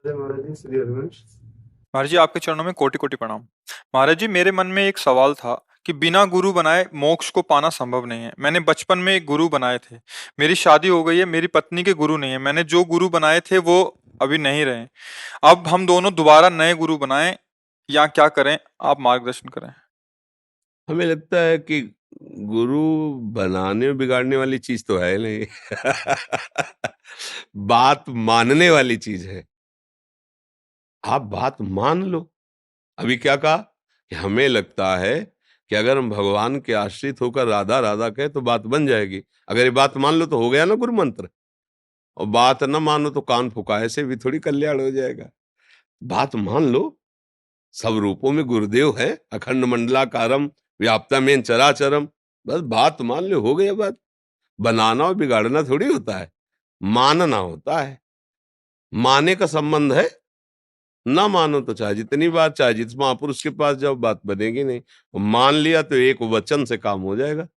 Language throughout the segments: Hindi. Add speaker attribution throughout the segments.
Speaker 1: जय महाराज जी, श्री हरिवंश।
Speaker 2: महाराज जी आपके चरणों में कोटि कोटि प्रणाम। महाराज जी मेरे मन में एक सवाल था कि बिना गुरु बनाए मोक्ष को पाना संभव नहीं है। मैंने बचपन में एक गुरु बनाए थे। मेरी शादी हो गई है, मेरी पत्नी के गुरु नहीं है। मैंने जो गुरु बनाए थे वो अभी नहीं रहे। अब हम दोनों दोबारा नए गुरु बनाएं या क्या करें? आप मार्गदर्शन करें।
Speaker 3: हमें लगता है कि गुरु बनाने और बिगाड़ने वाली चीज तो है नहीं। बात मानने वाली चीज है। आप बात मान लो। अभी क्या कहा कि हमें लगता है कि अगर हम भगवान के आश्रित होकर राधा राधा कहे तो बात बन जाएगी। अगर ये बात मान लो तो हो गया ना गुरु मंत्र। और बात न मानो तो कान फुका, ऐसे भी थोड़ी कल्याण हो जाएगा। बात मान लो। सब रूपों में गुरुदेव है, अखंड मंडलाकारम व्याप्तमेन चराचरम। बस बात मान लो, हो गया बात। बनाना और बिगाड़ना थोड़ी होता है, मानना होता है। माने का संबंध है, ना मानो तो चाहे जितनी बार, चाहे जिस महापुरुष के पास जाओ, बात बनेगी नहीं। और मान लिया तो एक वचन से काम हो जाएगा।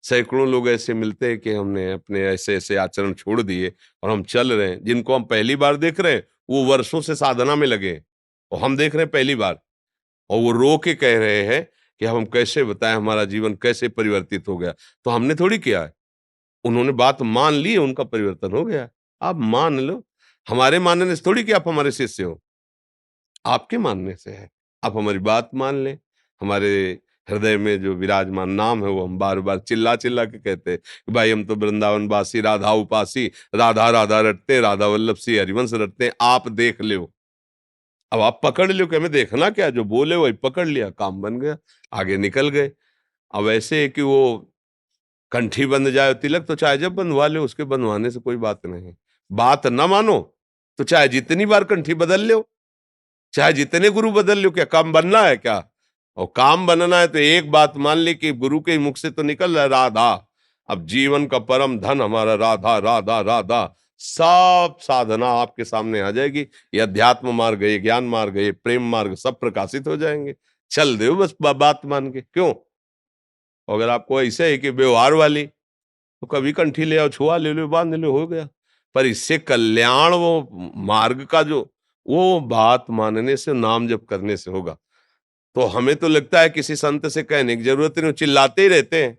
Speaker 3: सैकड़ों लोग ऐसे मिलते हैं कि हमने अपने ऐसे ऐसे आचरण छोड़ दिए और हम चल रहे हैं। जिनको हम पहली बार देख रहे हैं वो वर्षों से साधना में लगे हैं, और हम देख रहे हैं पहली बार। और वो रो के कह रहे हैं कि हम कैसे बताएं हमारा जीवन कैसे परिवर्तित हो गया। तो हमने थोड़ी किया है, उन्होंने बात मान ली, उनका परिवर्तन हो गया। आप मान लो। हमारे मानने से थोड़ी कि आप हमारे शिष्य हो, आपके मानने से है। आप हमारी बात मान लें। हमारे हृदय में जो विराजमान नाम है वो हम बार बार चिल्ला चिल्ला के कहते हैं कि भाई हम तो वृंदावन वासी, राधा उपासी, राधा राधा रटते हैं, राधा वल्लभ सी हरिवंश रटते हैं, आप देख लो। अब आप पकड़ लो कि हमें देखना क्या, जो बोले वही पकड़ लिया, काम बन गया, आगे निकल गए। अब ऐसे है कि वो कंठी बंध जाए तिलक तो चाहे जब बंधवा लो, उसके बंधवाने से कोई बात नहीं। बात न मानो तो चाहे जितनी बार कंठी बदल लो, चाहे जितने गुरु बदल लो, क्या काम बनना है क्या? और काम बनना है तो एक बात मान ली कि गुरु के मुख से तो निकल रहा है राधा। अब जीवन का परम धन हमारा राधा राधा राधा। सब साधना आपके सामने आ जाएगी। ये अध्यात्म मार्ग, ये ज्ञान मार्ग, ये प्रेम मार्ग, सब प्रकाशित हो जाएंगे। चल दो बस बात मान के। क्यों? अगर आपको ऐसे है कि व्यवहार वाली, तो कभी कंठी ले आओ, छुआ ले लो, बांध लो, हो गया। पर इससे कल्याण वो मार्ग का जो, वो बात मानने से, नाम जप करने से होगा। तो हमें तो लगता है किसी संत से कहने की जरूरत नहीं, चिल्लाते ही रहते हैं।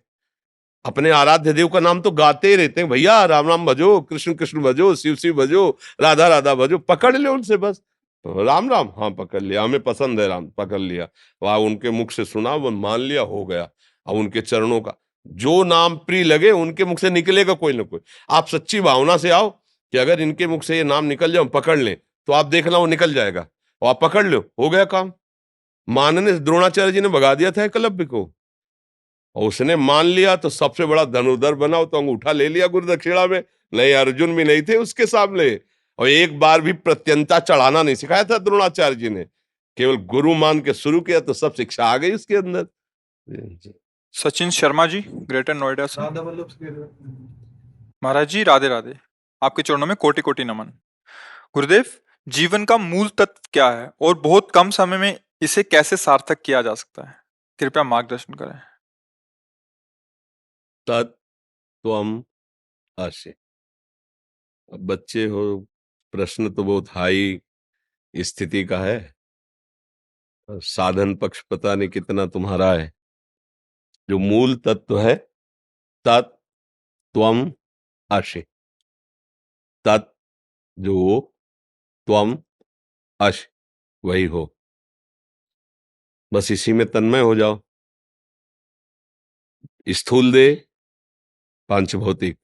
Speaker 3: अपने आराध्य देव का नाम तो गाते ही रहते हैं, भैया राम राम भजो, कृष्ण कृष्ण भजो, शिव शिव भजो, राधा राधा भजो। पकड़ ले उनसे बस। तो राम राम, हाँ पकड़ लिया, हमें पसंद है राम, पकड़ लिया। वह उनके मुख से सुना, वो मान लिया, हो गया। अब उनके चरणों का जो नाम प्रिय लगे उनके मुख से निकलेगा कोई ना कोई। आप सच्ची भावना से आओ कि अगर इनके मुख से ये नाम निकल जाए, हम पकड़ लें, तो आप देखना वो निकल जाएगा। और आप पकड़ लो, हो गया काम। मानने से द्रोणाचार्य जी ने भगा दिया था एकलव्य को, और उसने मान लिया तो सबसे बड़ा धनुर्धर बना। तो अंगूठा ले लिया गुरु दक्षिणा में। नहीं, अर्जुन भी नहीं थे उसके सामने। और एक बार भी प्रत्यंता चढ़ाना नहीं सिखाया था द्रोणाचार्य जी ने, केवल गुरु मान के शुरू किया तो सब शिक्षा आ गई उसके अंदर।
Speaker 2: सचिन शर्मा जी, ग्रेटर नोएडा से।
Speaker 1: राधा वल्लभ श्री हरिवंश।
Speaker 2: महाराज जी राधे राधे। आपके चरणों में कोटि कोटि नमन। गुरुदेव, जीवन का मूल तत्व क्या है और बहुत कम समय में इसे कैसे सार्थक किया जा सकता है? कृपया मार्गदर्शन करें।
Speaker 3: तत्त्वम अस्य। अब बच्चे हो, प्रश्न तो बहुत हाई स्थिति का है। साधन पक्ष पता नहीं कितना तुम्हारा है। जो मूल तत्व है, तत्त्वम अस्य। तत् जो हो, त्वम अश वही हो। बस इसी में तन्मय हो जाओ। स्थूल दे पांच भौतिक,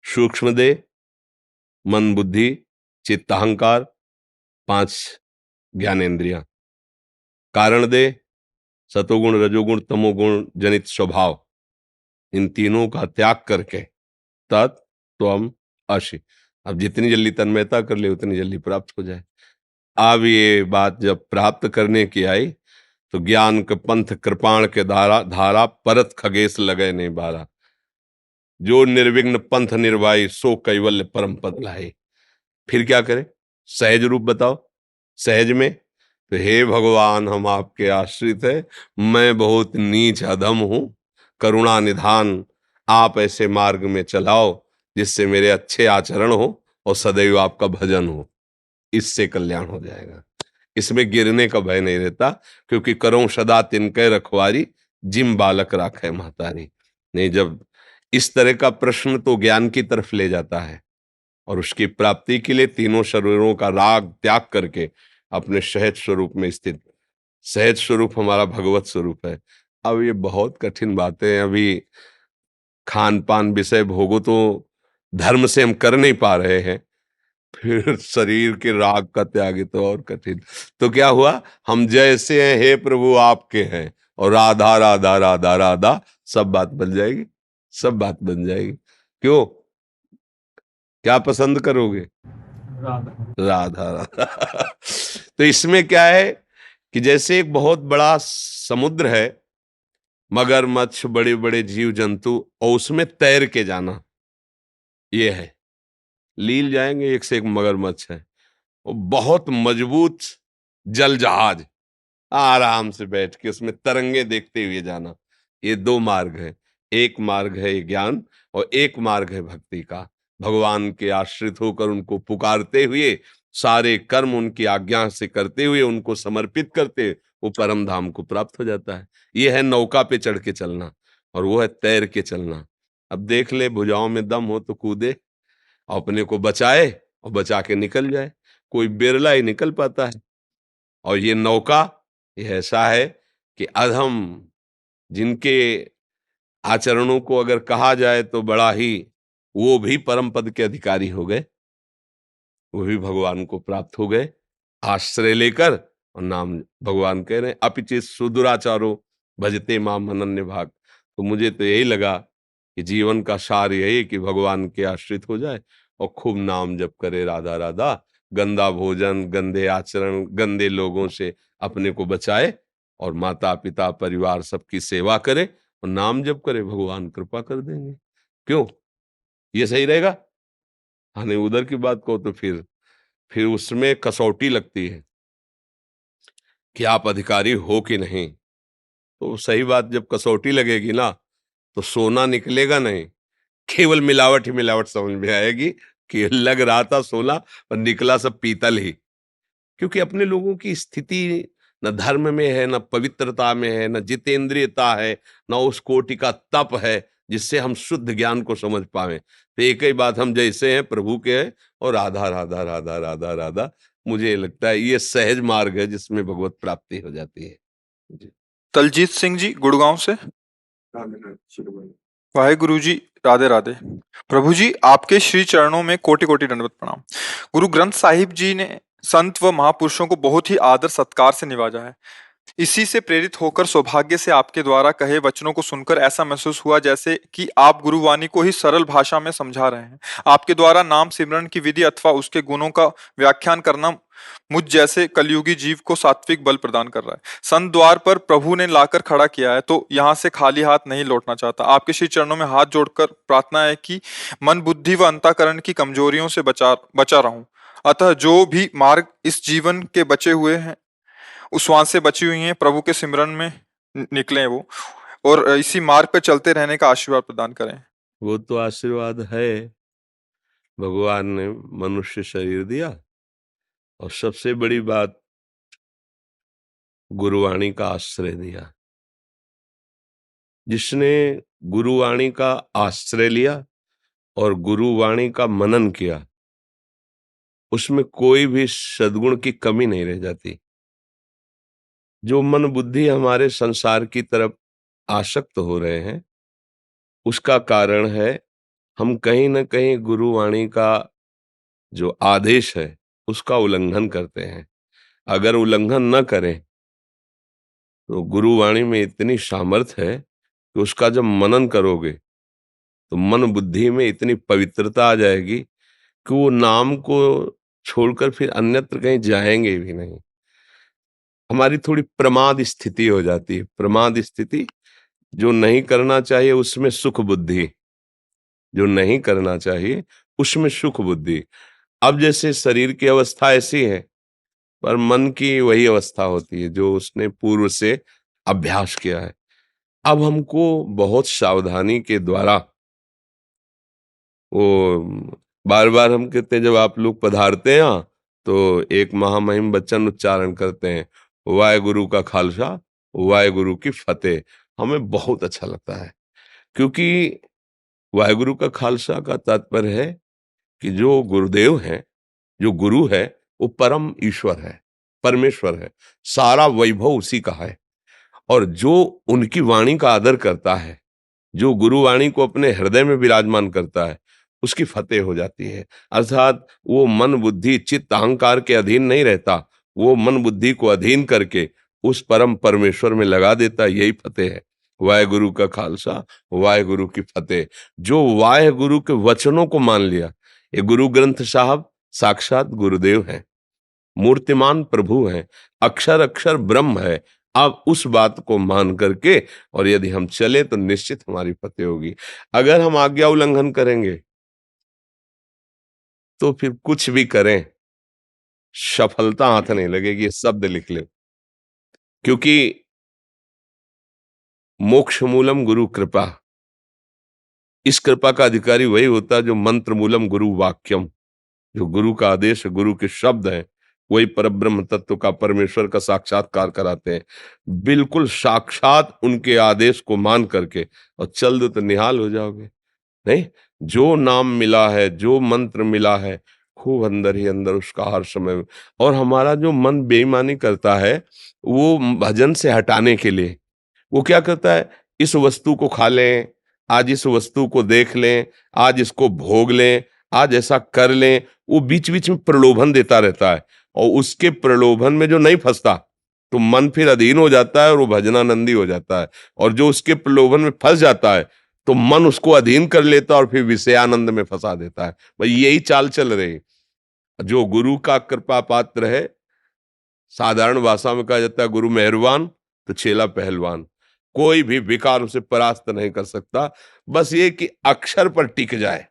Speaker 3: सूक्ष्म दे मन बुद्धि चित्त अहंकार पांच ज्ञानेंद्रियां, कारण दे सतोगुण रजोगुण तमोगुण जनित स्वभाव, इन तीनों का त्याग करके तत्त्वम अशि। अब जितनी जल्दी तन्मयता कर ले उतनी जल्दी प्राप्त हो जाए। अब ये बात जब प्राप्त करने की आई तो ज्ञान के पंथ कृपाण के धारा धारा परत खगेश लगे नहीं बारा। जो निर्विघ्न पंथ निर्वाही सो कैवल्य परम पद लाए। फिर क्या करें? सहज रूप बताओ। सहज में तो हे भगवान हम आपके आश्रित है, मैं बहुत नीच अधम हूं, करुणा निधान आप ऐसे मार्ग में चलाओ जिससे मेरे अच्छे आचरण हो और सदैव आपका भजन हो। इससे कल्याण हो जाएगा। इसमें गिरने का भय नहीं रहता, क्योंकि करो सदा तिनके रखवारी, जिम बालक राखे महतारी। नहीं, जब इस तरह का प्रश्न तो ज्ञान की तरफ ले जाता है, और उसकी प्राप्ति के लिए तीनों शरीरों का राग त्याग करके अपने सहज स्वरूप में स्थित, सहज स्वरूप हमारा भगवत स्वरूप है। अब ये बहुत कठिन बातें हैं, अभी खान पान विषय भोगो तो धर्म से हम कर नहीं पा रहे हैं, फिर शरीर के राग का त्याग तो और कठिन। तो क्या हुआ, हम जैसे हैं हे प्रभु आपके हैं, और राधा राधा राधा राधा सब बात बन जाएगी, सब बात बन जाएगी। क्यों, क्या पसंद करोगे?
Speaker 1: राधा।
Speaker 3: राधा राधा। तो इसमें क्या है कि जैसे एक बहुत बड़ा समुद्र है, मगरमच्छ, बड़े बड़े जीव जंतु, और उसमें तैर के जाना, ये है। लील जाएंगे, एक से एक मगरमच्छ है, वो बहुत मजबूत जल जहाज, आराम से बैठ के उसमें तरंगे देखते हुए जाना। ये दो मार्ग है, एक मार्ग है ज्ञान, और एक मार्ग है भक्ति का। भगवान के आश्रित होकर उनको पुकारते हुए, सारे कर्म उनकी आज्ञा से करते हुए, उनको समर्पित करते, वो परम धाम को प्राप्त हो जाता है। ये है नौका पे चढ़ के चलना, और वो है तैर के चलना। अब देख ले, भुजाओं में दम हो तो कूदे, अपने को बचाए और बचा के निकल जाए। कोई बिरला ही निकल पाता है। और ये नौका, ये ऐसा है कि अधम, जिनके आचरणों को अगर कहा जाए तो बड़ा ही, वो भी परम पद के अधिकारी हो गए, वो भी भगवान को प्राप्त हो गए आश्रय लेकर। और नाम भगवान कह रहे हैं, अपिचित सुदुराचारो भजते माम अनन्य भाग। तो मुझे तो यही लगा कि जीवन का सार यही कि भगवान के आश्रित हो जाए और खूब नाम जप करे, राधा राधा, गंदा भोजन, गंदे आचरण, गंदे लोगों से अपने को बचाए, और माता पिता परिवार सबकी सेवा करे और नाम जप करे, भगवान कृपा कर देंगे। क्यों, ये सही रहेगा? हाँ, नहीं, उधर की बात कहो तो फिर उसमें कसौटी लगती है कि आप अधिकारी हो कि नहीं। तो सही बात, जब कसौटी लगेगी ना, तो सोना निकलेगा नहीं, केवल मिलावट ही मिलावट समझ में आएगी कि लग रहा था सोना पर निकला सब पीतल ही। क्योंकि अपने लोगों की स्थिति न धर्म में है, न पवित्रता में है, न जितेंद्रियता है, न उस कोटि का तप है जिससे हम शुद्ध ज्ञान को समझ पाए। तो एक ही बात, हम जैसे हैं प्रभु के हैं, और राधा राधा राधा राधा राधा। मुझे लगता है ये सहज मार्ग है जिसमें भगवत प्राप्ति हो जाती है जी।
Speaker 2: दलजीत सिंह जी गुड़गांव से।
Speaker 1: राधे शिरोमणि।
Speaker 2: वाहेगुरु जी, राधे राधे। प्रभु जी, आपके श्री चरणों में कोटि कोटि दंडवत प्रणाम। गुरु ग्रंथ साहिब जी ने संत व महापुरुषों को बहुत ही आदर सत्कार से निवाजा है। इसी से प्रेरित होकर सौभाग्य से आपके द्वारा कहे वचनों को सुनकर ऐसा महसूस हुआ जैसे कि आप गुरुवाणी को ही सरल भाषा में समझा रहे हैं। आपके द्वारा नाम सिमरन की विधि अथवा उसके गुणों का व्याख्यान करना मुझ जैसे कलयुगी जीव को सात्विक बल प्रदान कर रहा है। संत द्वार पर प्रभु ने लाकर खड़ा किया है, तो यहाँ से खाली हाथ नहीं लौटना चाहता। आपके श्री चरणों में हाथ जोड़कर प्रार्थना है कि मन, बुद्धि व अंतःकरण की कमजोरियों से बचा रहूं। अतः जो भी मार्ग इस जीवन के बचे हुए हैं, उस श्वास से बची हुई हैं, प्रभु के सिमरन में निकले वो, और इसी मार्ग पर चलते रहने का आशीर्वाद प्रदान करें।
Speaker 3: वो तो आशीर्वाद है, भगवान ने मनुष्य शरीर दिया, और सबसे बड़ी बात, गुरुवाणी का आश्रय दिया। जिसने गुरुवाणी का आश्रय लिया और गुरुवाणी का मनन किया, उसमें कोई भी सद्गुण की कमी नहीं रह जाती। जो मन बुद्धि हमारे संसार की तरफ आसक्त हो रहे हैं, उसका कारण है हम कहीं ना कहीं गुरुवाणी का जो आदेश है उसका उल्लंघन करते हैं। अगर उल्लंघन न करें तो गुरुवाणी में इतनी सामर्थ्य है कि उसका जब मनन करोगे तो मन बुद्धि में इतनी पवित्रता आ जाएगी कि वो नाम को छोड़कर फिर अन्यत्र कहीं जाएंगे भी नहीं। हमारी थोड़ी प्रमाद स्थिति हो जाती है। प्रमाद स्थिति, जो नहीं करना चाहिए उसमें सुख बुद्धि, जो नहीं करना चाहिए उसमें सुख बुद्धि। अब जैसे शरीर की अवस्था ऐसी है, पर मन की वही अवस्था होती है जो उसने पूर्व से अभ्यास किया है। अब हमको बहुत सावधानी के द्वारा, वो बार बार हम कहते हैं जब आप लोग पधारते हैं तो एक महामहिम बच्चन उच्चारण करते हैं, वाहेगुरु का खालसा, वाहेगुरु की फतेह। हमें बहुत अच्छा लगता है, क्योंकि वाहेगुरु का खालसा का तात्पर्य है कि जो गुरुदेव हैं, जो गुरु है, वो परम ईश्वर है, परमेश्वर है, सारा वैभव उसी का है। और जो उनकी वाणी का आदर करता है, जो गुरु वाणी को अपने हृदय में विराजमान करता है, उसकी फतेह हो जाती है। अर्थात वो मन बुद्धि चित्त अहंकार के अधीन नहीं रहता, वो मन बुद्धि को अधीन करके उस परम परमेश्वर में लगा देता है। यही फतेह है। वाहेगुरु का खालसा, वाहेगुरु की फतेह। जो वाहेगुरु के वचनों को मान लिया, ये गुरु ग्रंथ साहब साक्षात गुरुदेव हैं, मूर्तिमान प्रभु हैं, अक्षर अक्षर ब्रह्म है। आप उस बात को मान करके और यदि हम चले तो निश्चित हमारी फतेह होगी। अगर हम आज्ञा उल्लंघन करेंगे तो फिर कुछ भी करें, सफलता हाथ नहीं लगेगी। ये शब्द लिख ले, क्योंकि मोक्ष मूलम गुरु कृपा, इस कृपा का अधिकारी वही होता है जो मंत्र मूलम गुरु वाक्यम, जो गुरु का आदेश, गुरु के शब्द हैं, वही परब्रह्म तत्व का, परमेश्वर का साक्षात्कार कराते हैं। बिल्कुल साक्षात उनके आदेश को मान करके और चल दो तो निहाल हो जाओगे। नहीं, जो नाम मिला है, जो मंत्र मिला है, खूब अंदर ही अंदर उसका हर समय। और हमारा जो मन बेईमानी करता है, वो भजन से हटाने के लिए वो क्या करता है, इस वस्तु को खा लें, आज इस वस्तु को देख लें, आज इसको भोग लें, आज ऐसा कर लें। वो बीच बीच में प्रलोभन देता रहता है, और उसके प्रलोभन में जो नहीं फंसता तो मन फिर अधीन हो जाता है और वो भजनानंदी हो जाता है। और जो उसके प्रलोभन में फंस जाता है तो मन उसको अधीन कर लेता है और फिर विषयानंद में फंसा देता है। भाई यही चाल चल रही। जो गुरु का कृपा पात्र है, साधारण भाषा में कहा जाता है गुरु मेहरबान तो चेला पहलवान। कोई भी विकार उसे परास्त नहीं कर सकता। बस ये कि अक्षर पर टिक जाए,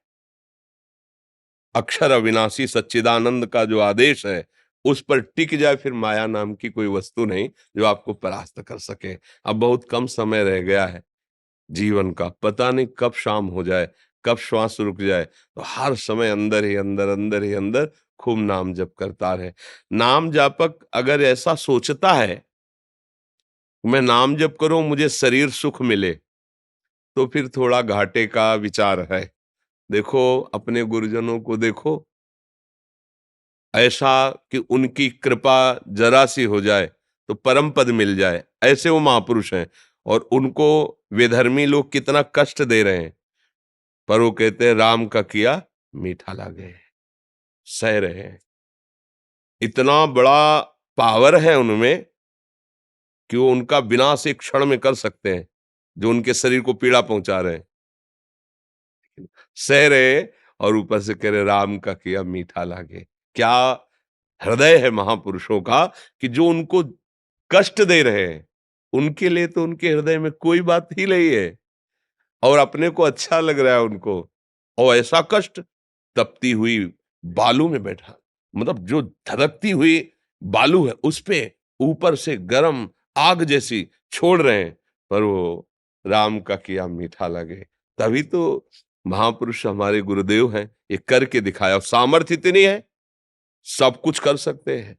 Speaker 3: अक्षर अविनाशी सच्चिदानंद का जो आदेश है उस पर टिक जाए, फिर माया नाम की कोई वस्तु नहीं जो आपको परास्त कर सके। अब बहुत कम समय रह गया है जीवन का, पता नहीं कब शाम हो जाए, कब श्वास रुक जाए। तो हर समय अंदर ही अंदर, अंदर ही अंदर खूब नाम जप करता रहे। नाम जापक अगर ऐसा सोचता है मैं नाम जप करूं मुझे शरीर सुख मिले, तो फिर थोड़ा घाटे का विचार है। देखो अपने गुरुजनों को देखो, ऐसा कि उनकी कृपा जरा सी हो जाए तो परम पद मिल जाए, ऐसे वो महापुरुष हैं। और उनको विधर्मी लोग कितना कष्ट दे रहे हैं, पर वो कहते हैं राम का किया मीठा लागे, सह रहे हैं। इतना बड़ा पावर है उनमें कि वो उनका विनाश एक क्षण में कर सकते हैं, जो उनके शरीर को पीड़ा पहुंचा रहे हैं, सह रहे। और ऊपर से कह रहे राम का किया मीठा लागे। क्या हृदय है महापुरुषों का कि जो उनको कष्ट दे रहे हैं, उनके लिए तो उनके हृदय में कोई बात ही नहीं है, और अपने को अच्छा लग रहा है उनको। और ऐसा कष्ट तपती हुई बालू में बैठा, मतलब जो धधकती हुई बालू है उस पे ऊपर से गरम आग जैसी छोड़ रहे हैं, पर वो राम का किया मीठा लगे। तभी तो महापुरुष हमारे गुरुदेव हैं, ये करके दिखाया। और सामर्थ्य इतनी है, सब कुछ कर सकते हैं,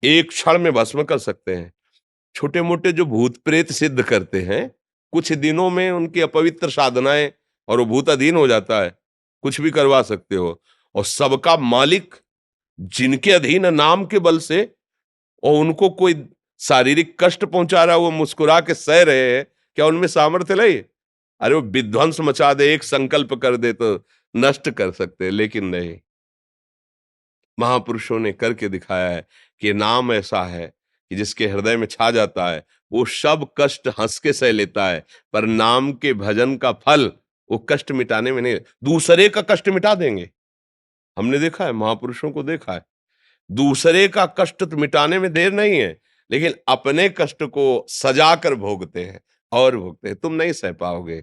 Speaker 3: एक क्षण में भस्म कर सकते हैं। छोटे मोटे जो भूत प्रेत सिद्ध करते हैं, कुछ दिनों में उनकी अपवित्र साधनाएं और वो भूत अधीन हो जाता है, कुछ भी करवा सकते हो। और सबका मालिक जिनके अधीन है नाम के बल से, और उनको कोई शारीरिक कष्ट पहुंचा रहा है वो मुस्कुरा के सह रहे हैं, क्या उनमें सामर्थ्य नहीं? अरे वो विध्वंस मचा दे, एक संकल्प कर दे तो नष्ट कर सकते, लेकिन नहीं। महापुरुषों ने करके दिखाया है कि नाम ऐसा है कि जिसके हृदय में छा जाता है वो सब कष्ट हंस के सह लेता है, पर नाम के भजन का फल वो कष्ट मिटाने में नहीं, दूसरे का कष्ट मिटा देंगे। हमने देखा है, महापुरुषों को देखा है, दूसरे का कष्ट तो मिटाने में देर नहीं है, लेकिन अपने कष्ट को सजा कर भोगते हैं और भोगते हैं। तुम नहीं सह पाओगे,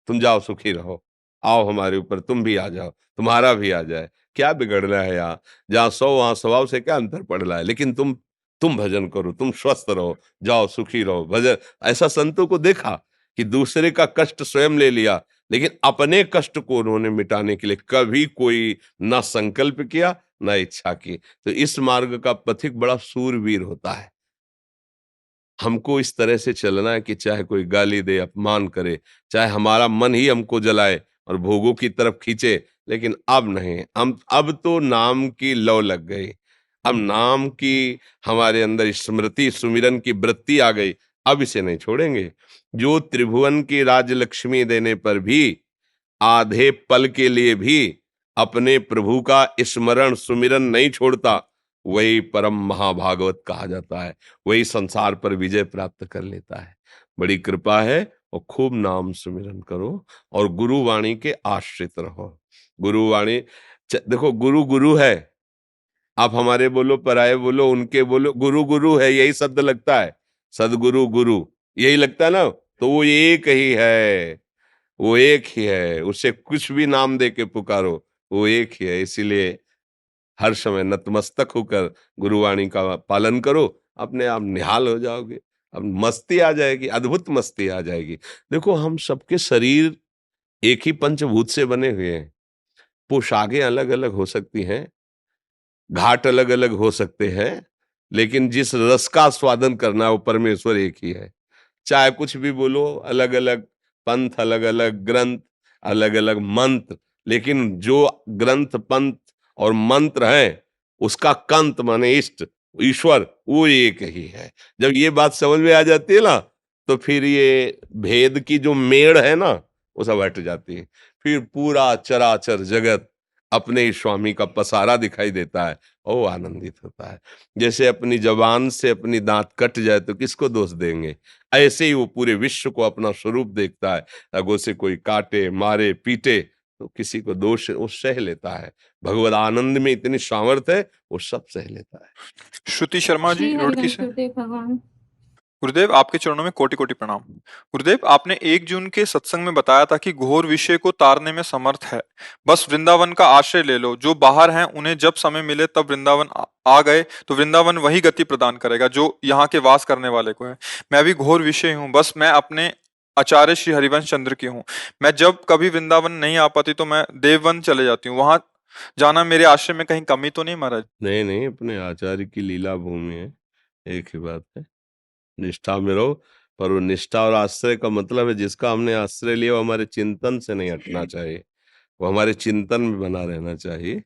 Speaker 3: तुम जाओ सुखी रहो, आओ हमारे ऊपर तुम भी आ जाओ, तुम्हारा भी आ जाए, क्या बिगड़ना है यहाँ? जहाँ 100 वहां स्वभाव से क्या अंतर पड़ रहा है? लेकिन तुम भजन करो, तुम स्वस्थ रहो, जाओ सुखी रहो, भजन। ऐसा संतों को देखा कि दूसरे का कष्ट स्वयं ले लिया, लेकिन अपने कष्ट को उन्होंने मिटाने के लिए कभी कोई ना संकल्प किया न इच्छा की। तो इस मार्ग का पथिक बड़ा शूरवीर होता है। हमको इस तरह से चलना है कि चाहे कोई गाली दे, अपमान करे, चाहे हमारा मन ही हमको जलाए और भोगों की तरफ खींचे, लेकिन अब नहीं। हम अब तो नाम की लौ लग गई। अब नाम की हमारे अंदर स्मृति सुमिरन की वृत्ति आ गई। अब इसे नहीं छोड़ेंगे। जो त्रिभुवन की राजलक्ष्मी देने पर भी आधे पल के लिए भी अपने प्रभु का स्मरण सुमिरन नहीं छोड़ता, वही परम महाभागवत कहा जाता है। वही संसार पर विजय प्राप्त कर लेता है। बड़ी कृपा है। और खूब नाम सुमिरन करो और गुरु वाणी के आश्रित रहो। गुरु वाणी देखो, गुरु गुरु है। आप हमारे बोलो, पराये बोलो, उनके बोलो, गुरु गुरु है, यही शब्द लगता है। सदगुरु गुरु यही लगता है ना। तो वो एक ही है, वो एक ही है। उसे कुछ भी नाम दे के पुकारो, वो एक ही है। इसीलिए हर समय नतमस्तक होकर गुरुवाणी का पालन करो, अपने आप निहाल हो जाओगे। अब मस्ती आ जाएगी, अद्भुत मस्ती आ जाएगी। देखो, हम सबके शरीर एक ही पंचभूत से बने हुए हैं। पोशाकें अलग अलग हो सकती हैं, घाट अलग अलग हो सकते हैं, लेकिन जिस रस का स्वादन करना है वो परमेश्वर एक ही है। चाहे कुछ भी बोलो, अलग अलग पंथ, अलग अलग ग्रंथ, अलग अलग मंत्र, लेकिन जो ग्रंथ पंथ और मंत्र है, उसका कंत माने इष्ट ईश्वर, वो एक ही है। जब ये बात समझ में आ जाती है ना, तो फिर ये भेद की जो मेड़ है ना, वो सब हट जाती है। फिर पूरा चराचर जगत अपने ही स्वामी का पसारा दिखाई देता है और वो आनंदित होता है। जैसे अपनी जबान से अपनी दांत कट जाए तो किसको दोष देंगे, ऐसे ही वो पूरे विश्व को अपना स्वरूप देखता है। अगर उसे कोई काटे, मारे, पीटे, तो किसी को दोष वो सह लेता है। भगवत आनंद में इतनी सामर्थ्य है, वो सब सह लेता है।
Speaker 2: श्रुति शर्मा जी,
Speaker 4: श्री
Speaker 2: रुड़की
Speaker 4: हरि
Speaker 2: से।
Speaker 4: गुरुदेव भगवान।
Speaker 2: गुरुदेव, आपके चरणों में कोटि कोटि प्रणाम। गुरुदेव, आपने 1 जून के सत्संग में बताया था कि घोर विषय को तारने में समर्थ है, बस वृंदावन का आश्रय ले लो। जो बाहर हैं उन्हें जब समय मिले तब वृंदावन आ गए तो वृंदावन वही गति प्रदान करेगा जो यहाँ के वास करने वाले को है। मैं भी घोर विषय हूँ, बस मैं अपने आचार्य श्री हरिवंश चंद्र की हूँ। मैं जब कभी वृंदावन नहीं आ पाती तो मैं देववन चले जाती हूँ। वहां जाना मेरे आश्रय में कहीं कमी तो नहीं महाराज?
Speaker 3: नहीं नहीं, अपने आचार्य की लीला भूमि है, एक ही बात है। निष्ठा में रहो। पर वो निष्ठा और आश्रय का मतलब है, जिसका हमने आश्रय लिया वो हमारे चिंतन से नहीं हटना चाहिए, वो हमारे चिंतन में बना रहना चाहिए।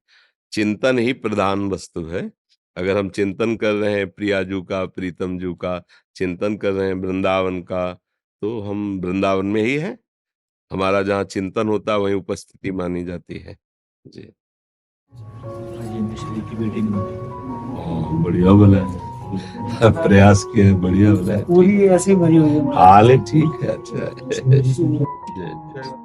Speaker 3: चिंतन ही प्रधान वस्तु है। अगर हम चिंतन कर रहे हैं प्रियाजू का, प्रीतम जू का, चिंतन कर रहे हैं वृंदावन का, तो हम वृंदावन में ही हैं। हमारा जहाँ चिंतन होता है वहीं उपस्थिति मानी जाती है। जी, बढ़िया बोला है। प्रयास किया, बढ़िया बोला है।
Speaker 1: पूरी ऐसी भरी हुई है।
Speaker 3: हाल है, ठीक है, अच्छा है। जय।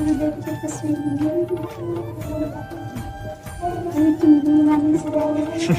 Speaker 4: गुरुदेव की तस्वीर लेकिन बीमारी से